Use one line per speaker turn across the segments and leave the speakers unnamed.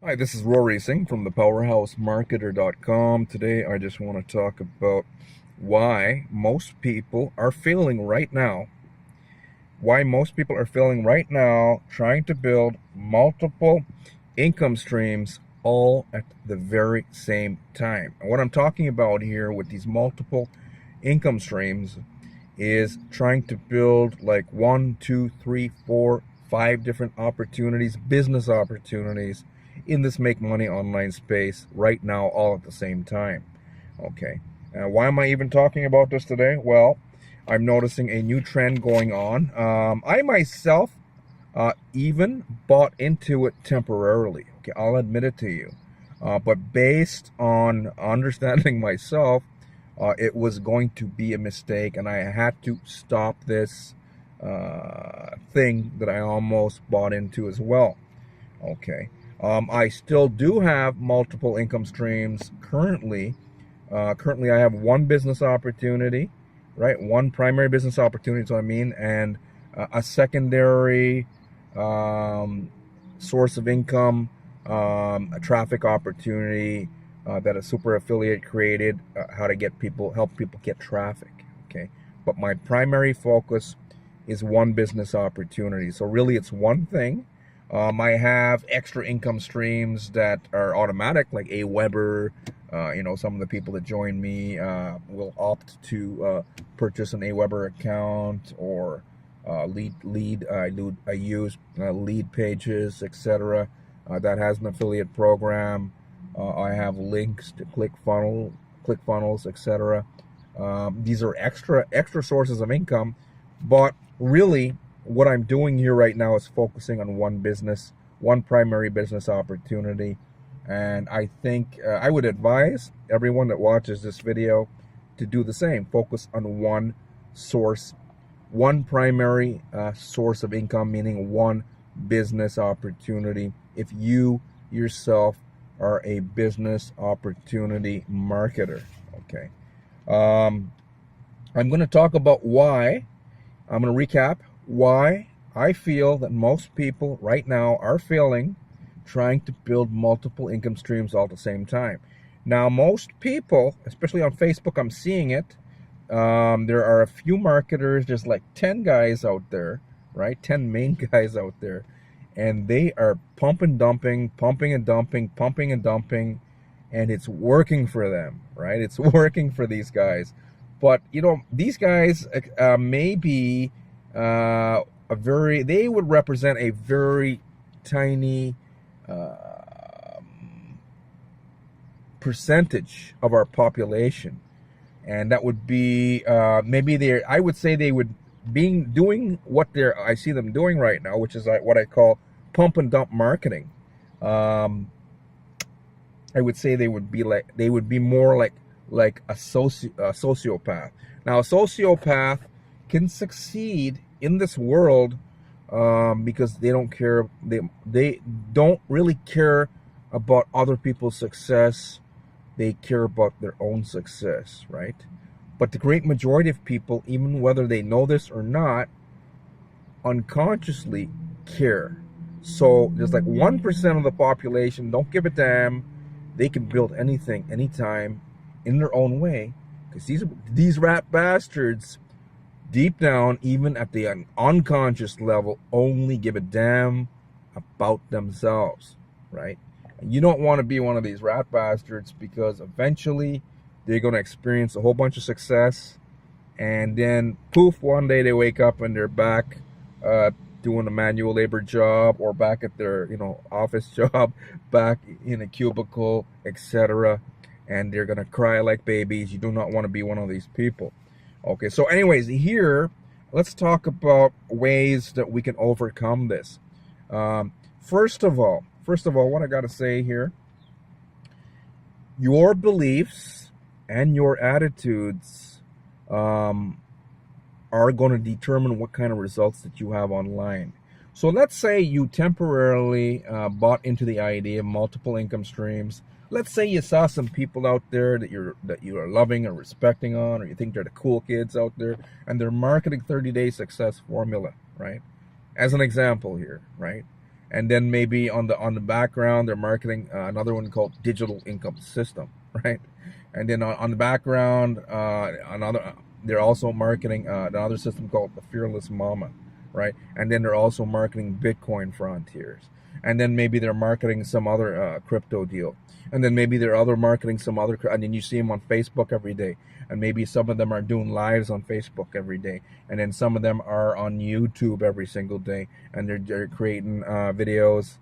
Hi, this is Rory Singh from the PowerhouseMarketer.com. Today I just want to talk about why most people are failing right now. Why most people are failing right now trying to build multiple income streams all at the very same time. And what I'm talking about here with these multiple income streams is trying to build like 1, 2, 3, 4, 5 different opportunities, business opportunities in this make money online space right now, all at the same time. Okay. Why am I even talking about this today? Well, I'm noticing a new trend going on. I myself even bought into it temporarily. Okay, I'll admit it to you. But based on understanding myself, it was going to be a mistake, and I had to stop this thing that I almost bought into as well. Okay. I still do have multiple income streams currently. Currently, I have one business opportunity, right? One primary business opportunity, is what I mean, and a secondary source of income, a traffic opportunity that a super affiliate created, how to help people get traffic. Okay, but my primary focus is one business opportunity. So really, it's one thing. I have extra income streams that are automatic, like Aweber. Some of the people that join me will opt to purchase an Aweber account, or I use lead pages, etc. That has an affiliate program. I have links to ClickFunnels, etc. These are extra sources of income, but really, what I'm doing here right now is focusing on one primary business opportunity. And I think I would advise everyone that watches this video to do the same. Focus on one primary source of income, meaning one business opportunity. If you yourself are a business opportunity marketer, okay. I'm going to talk about why. I'm going to recap why I feel that most people right now are failing trying to build multiple income streams all at the same time. Now, most people, especially on Facebook, I'm seeing it. There are a few marketers. There's like 10 guys out there, right? 10 main guys out there. And they are pumping and dumping, and it's working for them, right? It's working for these guys. But, these guys may be they would represent a very tiny percentage of our population, and that would be I would say they would doing what I see them doing right now, which is what I call pump and dump marketing. I would say they would be more like a sociopath. Now, a sociopath can succeed in this world because they don't care. They don't really care about other people's success. They care about their own success, right? But the great majority of people, even whether they know this or not, unconsciously care. So there's like 1% of the population don't give a damn. They can build anything, anytime, in their own way. Because these rat bastards, deep down, even at the unconscious level, only give a damn about themselves, right? And you don't want to be one of these rat bastards, because eventually they're going to experience a whole bunch of success, and then poof, one day they wake up and they're back doing a manual labor job, or back at their office job, back in a cubicle, etc. And they're gonna cry like babies. You do not want to be one of these people. Okay, so anyways, here let's talk about ways that we can overcome this. First of all, what I got to say here: your beliefs and your attitudes are going to determine what kind of results that you have online. So let's say you temporarily bought into the idea of multiple income streams. Let's say you saw some people out there that you are loving or respecting on, or you think they're the cool kids out there, and they're marketing 30-day success formula, right? As an example here, right? And then maybe on the background, they're marketing another one called digital income system, right? And then on the background, they're also marketing another system called the Fearless Mama, right? And then they're also marketing Bitcoin Frontiers. And then maybe they're marketing some other crypto deal. And then maybe they're other marketing some other, and then you see them on Facebook every day. And maybe some of them are doing lives on Facebook every day. And then some of them are on YouTube every single day. And they're creating videos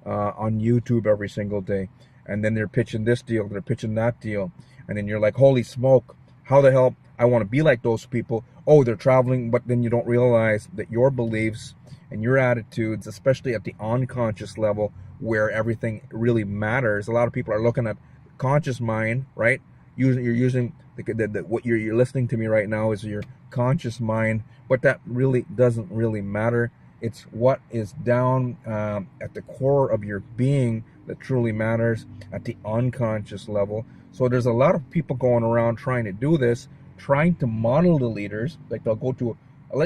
on YouTube every single day. And then they're pitching this deal, they're pitching that deal. And then you're like, holy smoke, how the hell, I want to be like those people. Oh, they're traveling, but then you don't realize that your beliefs and your attitudes, especially at the unconscious level where everything really matters. A lot of people are looking at conscious mind, right? You're using what you're listening to me right now is your conscious mind, but that really doesn't really matter. It's what is down at the core of your being that truly matters at the unconscious level. So there's a lot of people going around trying to do this, trying to model the leaders. Like they'll go to,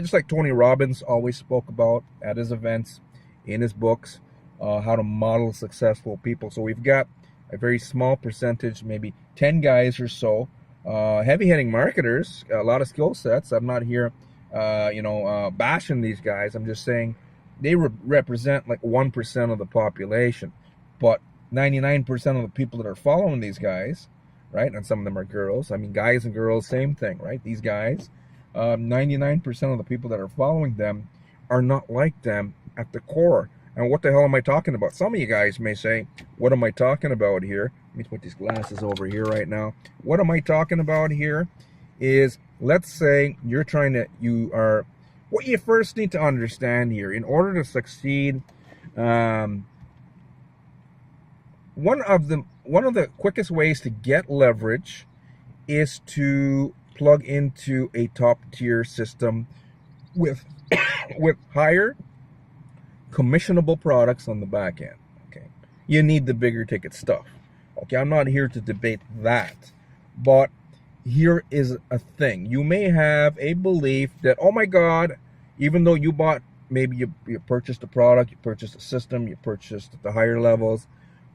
just like Tony Robbins always spoke about at his events, in his books, how to model successful people. So we've got a very small percentage, maybe 10 guys or so, heavy-hitting marketers, a lot of skill sets. I'm not here, bashing these guys. I'm just saying they represent like 1% of the population, but 99% of the people that are following these guys, right? And some of them are girls. I mean, guys and girls, same thing, right? These guys, 99% of the people that are following them are not like them at the core. And what the hell am I talking about? Some of you guys may say, what am I talking about here? Let me put these glasses over here right now. What am I talking about here is, let's say what you first need to understand here, in order to succeed, one of the quickest ways to get leverage is to plug into a top tier system with higher commissionable products on the back end. Okay, you need the bigger ticket stuff. Okay, I'm not here to debate that, but here is a thing. You may have a belief that, oh my God, even though you bought, maybe you purchased a product, you purchased a system, you purchased at the higher levels,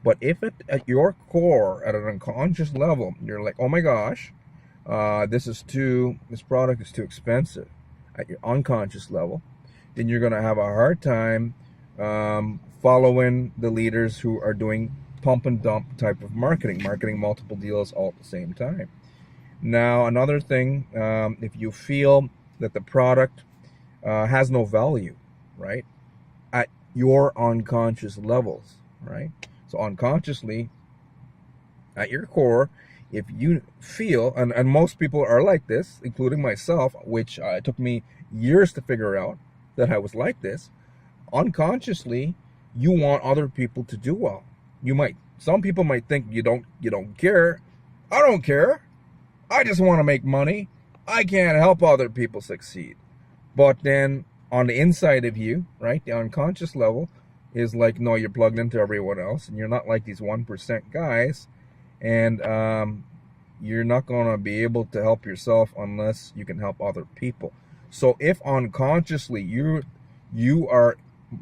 but if at your core, at an unconscious level, you're like, oh my gosh, this product is too expensive, at your unconscious level, then you're going to have a hard time following the leaders who are doing pump and dump type of marketing multiple deals all at the same time. Now, another thing, if you feel that the product has no value, right, at your unconscious levels, right? So unconsciously, at your core, if you feel, and most people are like this, including myself, which it took me years to figure out that I was like this, unconsciously, you want other people to do well. Some people might think you don't care. I don't care. I just want to make money. I can't help other people succeed. But then on the inside of you, right, the unconscious level is like, no, you're plugged into everyone else, and you're not like these 1% guys, and you're not going to be able to help yourself unless you can help other people. So if unconsciously you are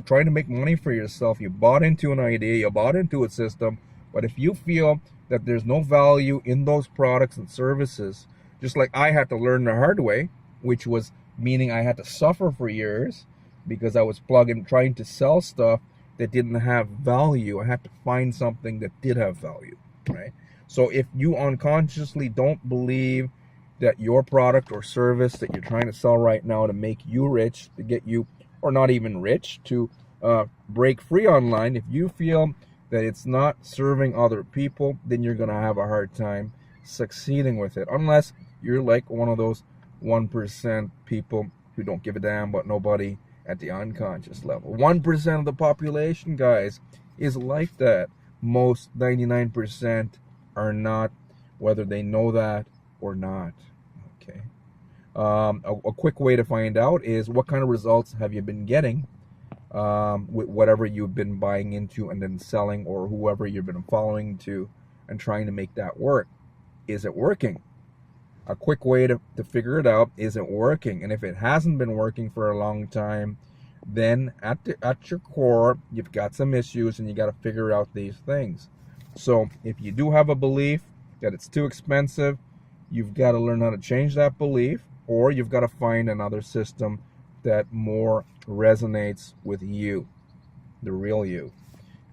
trying to make money for yourself, you bought into an idea, you bought into a system, but if you feel that there's no value in those products and services, just like I had to learn the hard way, which was meaning I had to suffer for years because I was trying to sell stuff that didn't have value. I had to find something that did have value, right? So if you unconsciously don't believe that your product or service that you're trying to sell right now to make you rich, to get you, or not even rich, to break free online, if you feel that it's not serving other people, then you're going to have a hard time succeeding with it. Unless you're like one of those 1% people who don't give a damn about nobody at the unconscious level. 1% of the population, guys, is like that. Most 99% are not, whether they know that or not. Okay. A quick way to find out is, what kind of results have you been getting with whatever you've been buying into and then selling, or whoever you've been following to and trying to make that work? Is it working? A quick way to figure it out, is it working? And if it hasn't been working for a long time, then at your core, you've got some issues and you got to figure out these things. So if you do have a belief that it's too expensive, you've got to learn how to change that belief, or you've got to find another system that more resonates with you, the real you.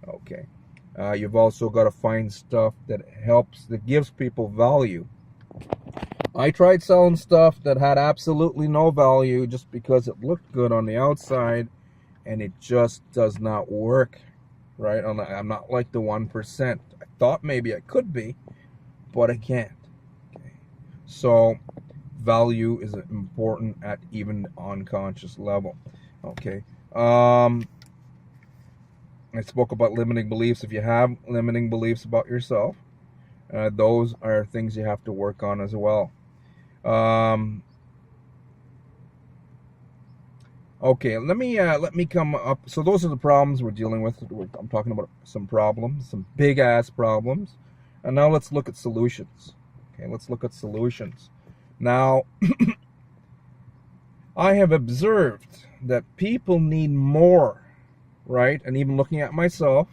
Okay. You've also got to find stuff that helps, that gives people value. I tried selling stuff that had absolutely no value just because it looked good on the outside, and it just does not work, right? I'm not like the 1%. I thought maybe I could be, but I can't. Okay. So value is important at even unconscious level. Okay. I spoke about limiting beliefs. If you have limiting beliefs about yourself, those are things you have to work on as well. Okay, let me come up. So those are the problems we're dealing with. I'm talking about some problems, some big ass problems, and now let's look at solutions. Okay, let's look at solutions. Now, I have observed that people need more, right? And even looking at myself,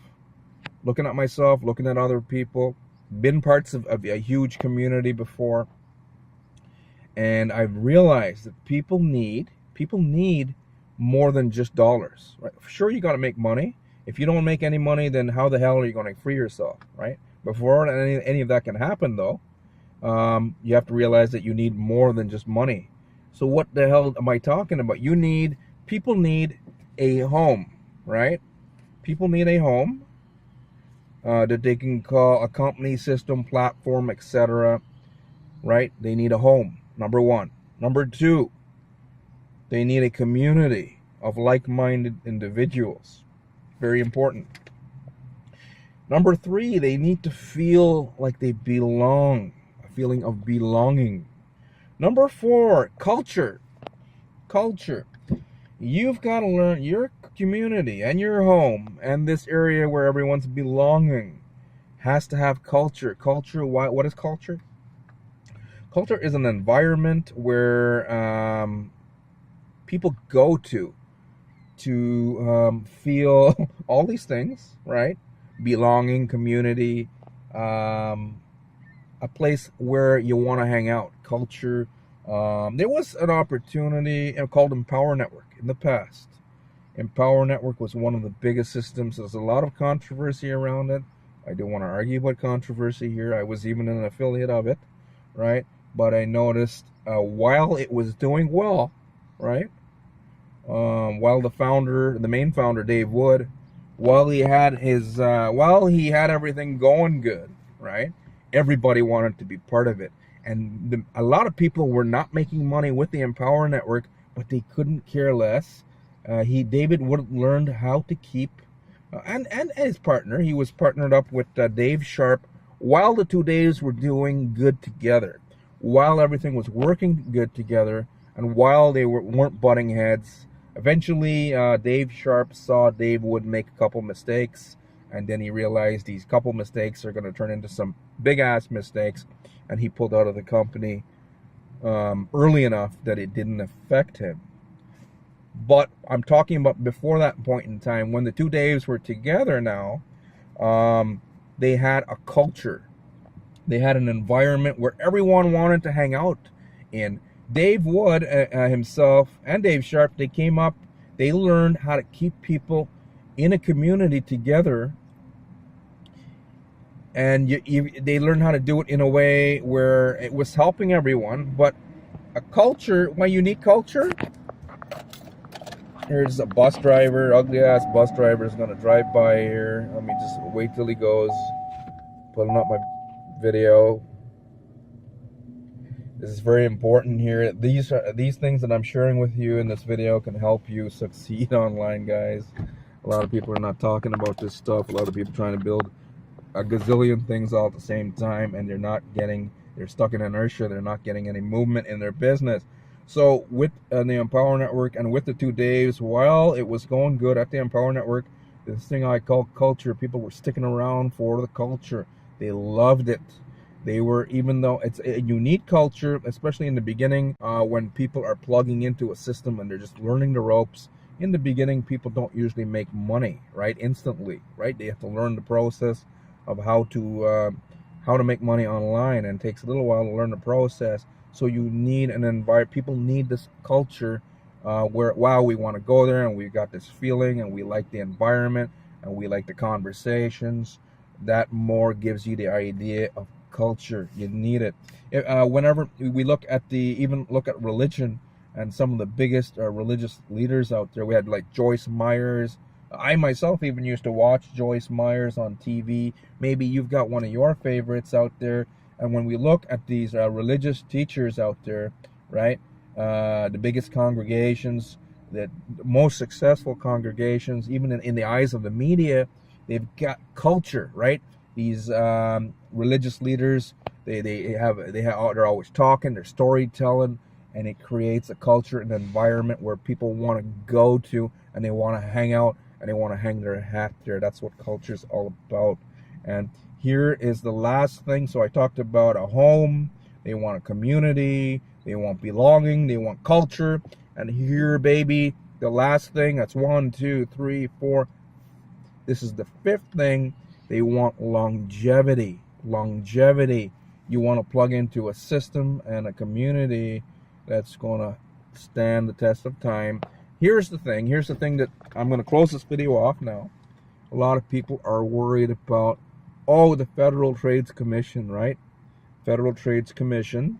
looking at other people, been parts of a huge community before, and I've realized that people need more than just dollars, right? Sure, you got to make money. If you don't make any money, then how the hell are you going to free yourself, right? Before any of that can happen, though, you have to realize that you need more than just money. So what the hell am I talking about? People need a home, right? People need a home that they can call a company, system, platform, etc., right? They need a home, number one. Number two, they need a community of like-minded individuals. Very important. Number three, they need to feel like they belong, a feeling of belonging. Number four, culture. Culture. You've got to learn your community and your home and this area where everyone's belonging has to have culture. Culture, what is culture? Culture is an environment where people go to feel all these things, right? Belonging, community, a place where you want to hang out. Culture. There was an opportunity called Empower Network in the past. Empower Network was one of the biggest systems. There's a lot of controversy around it. I don't want to argue about controversy here. I was even an affiliate of it, right? But I noticed while it was doing well, right? While the main founder, Dave Wood, while he had everything going good, right? Everybody wanted to be part of it, and a lot of people were not making money with the Empower Network, but they couldn't care less. David Wood learned how to keep, and his partner, he was partnered up with Dave Sharp, while the 2 days were doing good together, while everything was working good together, and while they weren't butting heads. Eventually, Dave Sharp saw Dave Wood make a couple mistakes, and then he realized these couple mistakes are going to turn into some big-ass mistakes, and he pulled out of the company early enough that it didn't affect him. But I'm talking about before that point in time, when the 2 Daves were together now, they had a culture. They had an environment where everyone wanted to hang out in. Dave Wood himself and Dave Sharp, they learned how to keep people in a community together, and they learned how to do it in a way where it was helping everyone, but a culture, my unique culture. Here's a bus driver, ugly ass bus driver is gonna drive by here. Let me just wait till he goes. Putting up my video. This is very important here. These things that I'm sharing with you in this video can help you succeed online, guys. A lot of people are not talking about this stuff. A lot of people trying to build a gazillion things all at the same time, and they're stuck in inertia. They're not getting any movement in their business. So with the Empower Network and with the 2 Daves, while it was going good at the Empower Network, this thing I call culture, people were sticking around for the culture. They loved it. They were, even though it's a unique culture, especially in the beginning, when people are plugging into a system and they're just learning the ropes, in the beginning, people don't usually make money, right, instantly, right? They have to learn the process of how to make money online, and it takes a little while to learn the process. So you need an environment. People need this culture where, wow, we want to go there, and we got this feeling, and we like the environment, and we like the conversations. That more gives you the idea of culture. You need it. Whenever we look at even look at religion, and some of the biggest religious leaders out there, we had like Joyce Myers. I myself even used to watch Joyce Myers on TV. Maybe you've got one of your favorites out there. And when we look at these religious teachers out there, right, the biggest congregations, the most successful congregations, even in the eyes of the media, they've got culture, right? These religious leaders, they're always talking, they're storytelling, and it creates a culture and environment where people want to go to, and they want to hang out, and they want to hang their hat there. That's what culture is all about. And here is the last thing. So I talked about a home. They want a community. They want belonging. They want culture. And here, baby, the last thing. That's 1, 2, 3, 4. This is the fifth thing. They want longevity. Longevity. You want to plug into a system and a community that's going to stand the test of time. Here's the thing that I'm going to close this video off now. A lot of people are worried about, oh, the Federal Trades Commission, right? Federal Trades Commission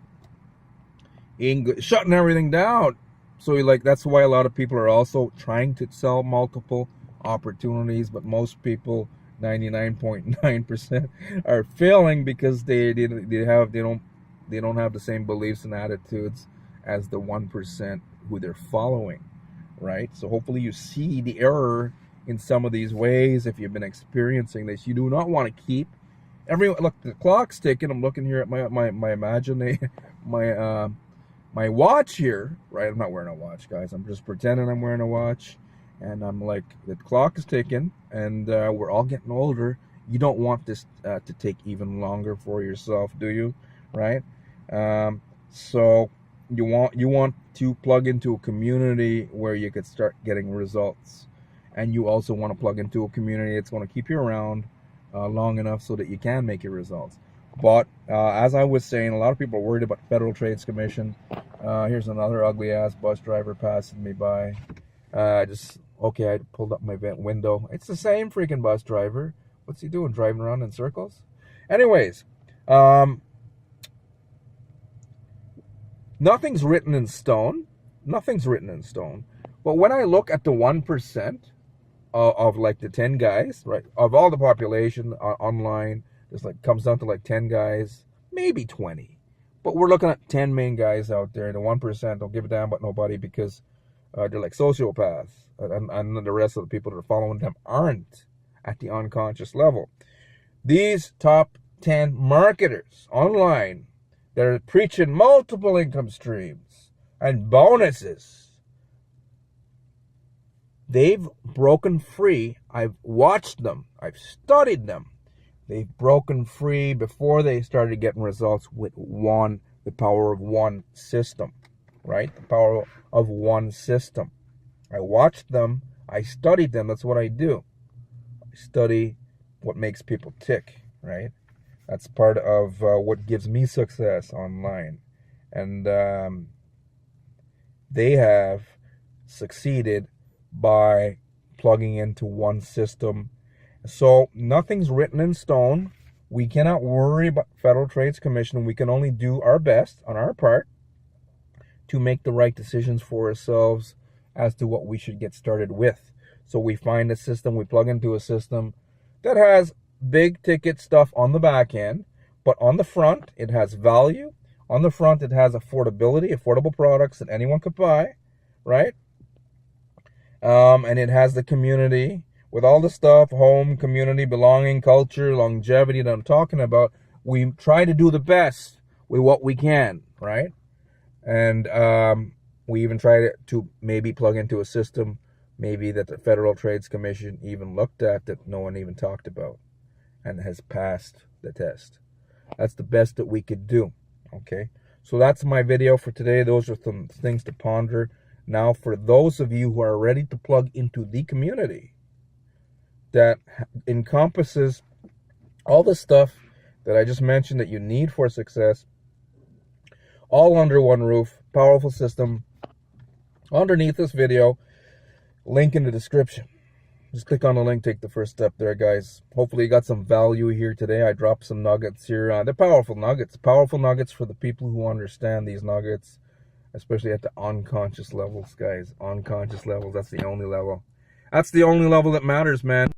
shutting everything down. So like, that's why a lot of people are also trying to sell multiple opportunities, but most people, 99.9%, are failing because they don't have the same beliefs and attitudes as the 1% who they're following, right? So hopefully you see the error in some of these ways. If you've been experiencing this, you do not want to keep everyone. Look, the clock's ticking. I'm looking here at my watch here, right? I'm not wearing a watch, guys. I'm just pretending I'm wearing a watch, and I'm like, the clock is ticking, and we're all getting older. You don't want this to take even longer for yourself, do you? Right? So you want to plug into a community where you could start getting results, and you also want to plug into a community that's going to keep you around long enough so that you can make your results. But as I was saying, a lot of people are worried about Federal Trades Commission. Here's another ugly ass bus driver passing me by. I pulled up my window. It's the same freaking bus driver. What's he doing, driving around in circles? Anyways, nothing's written in stone. Nothing's written in stone. But when I look at the 1% of like the 10 guys, right, of all the population online, there's like, comes down to like 10 guys, maybe 20. But we're looking at 10 main guys out there. The 1% don't give a damn about nobody because they're like sociopaths. And the rest of the people that are following them aren't at the unconscious level. These top 10 marketers online, they're preaching multiple income streams and bonuses. They've broken free. I've watched them. I've studied them. They've broken free before they started getting results with the power of one system, right? The power of one system. I watched them. I studied them. That's what I do. I study what makes people tick, right? That's part of what gives me success online. And they have succeeded by plugging into one system. So nothing's written in stone. We cannot worry about Federal Trades Commission. We can only do our best on our part to make the right decisions for ourselves as to what we should get started with. So we find a system, we plug into a system that has big ticket stuff on the back end, but on the front, it has value. On the front, it has affordable products that anyone could buy, right? And it has the community with all the stuff, home, community, belonging, culture, longevity that I'm talking about. We try to do the best with what we can, right? And we even try to maybe plug into a system maybe that the Federal Trades Commission even looked at that no one even talked about and has passed the test. That's the best that we could do, okay? So that's my video for today. Those are some things to ponder. Now, for those of you who are ready to plug into the community that encompasses all the stuff that I just mentioned that you need for success, all under one roof, powerful system, underneath this video, link in the description. Just click on the link, take the first step there, guys. Hopefully you got some value here today. I dropped some nuggets here. They're powerful nuggets for the people who understand these nuggets, especially at the unconscious levels, guys. Unconscious levels, that's the only level. That's the only level that matters, man.